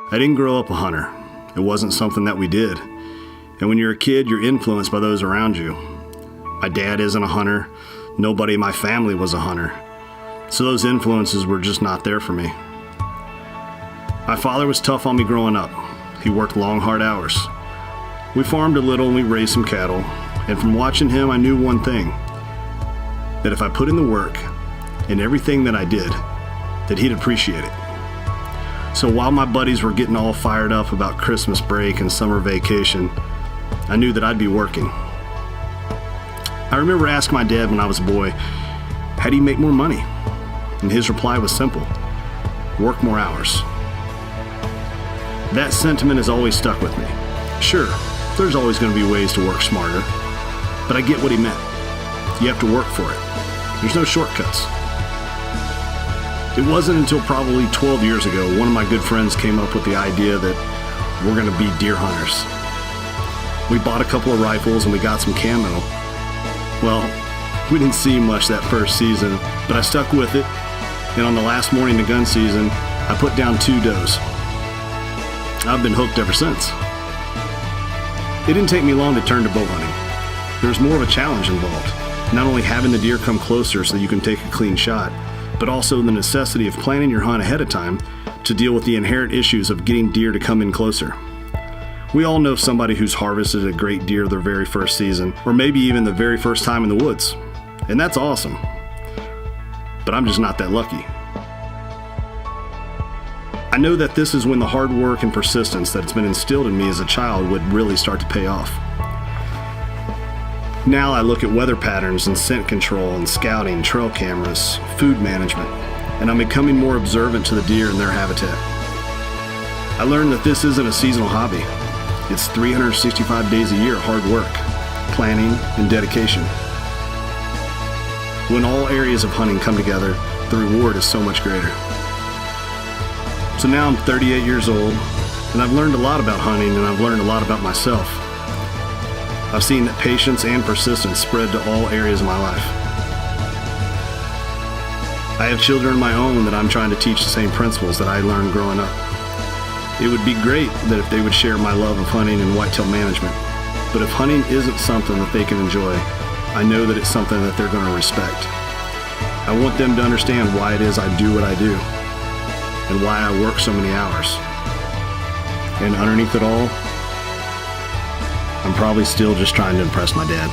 I didn't grow up a hunter. It wasn't something that we did. And when you're a kid, you're influenced by those around you. My dad isn't a hunter. Nobody in my family was a hunter. So those influences were just not there for me. My father was tough on me growing up. He worked long, hard hours. We farmed a little and we raised some cattle. And from watching him, I knew one thing, that if I put in the work in everything that I did, that he'd appreciate it. So while my buddies were getting all fired up about Christmas break and summer vacation, I knew that I'd be working. I remember asking my dad when I was a boy, how do you make more money? And his reply was simple, work more hours. That sentiment has always stuck with me. Sure, there's always going to be ways to work smarter, but I get what he meant. You have to work for it. There's no shortcuts. It wasn't until probably 12 years ago, one of my good friends came up with the idea that we're going to be deer hunters. We bought a couple of rifles and we got some camo. Well, we didn't see much that first season, but I stuck with it, and on the last morning of gun season, I put down 2 does. I've been hooked ever since. It didn't take me long to turn to bow hunting. There's more of a challenge involved. Not only having the deer come closer so that you can take a clean shot, but also the necessity of planning your hunt ahead of time to deal with the inherent issues of getting deer to come in closer. We all know somebody who's harvested a great deer their very first season, or maybe even the very first time in the woods. And that's awesome. But I'm just not that lucky. I know that this is when the hard work and persistence that's been instilled in me as a child would really start to pay off. Now I look at weather patterns and scent control and scouting, trail cameras, food management, and I'm becoming more observant to the deer and their habitat. I learned that this isn't a seasonal hobby. It's 365 days a year of hard work, planning, and dedication. When all areas of hunting come together, the reward is so much greater. So now I'm 38 years old, and I've learned a lot about hunting, and I've learned a lot about myself. I've seen that patience and persistence spread to all areas of my life. I have children of my own that I'm trying to teach the same principles that I learned growing up. It would be great that if they would share my love of hunting and whitetail management, but if hunting isn't something that they can enjoy, I know that it's something that they're going to respect. I want them to understand why it is I do what I do, and why I work so many hours. And underneath it all, I'm probably still just trying to impress my dad.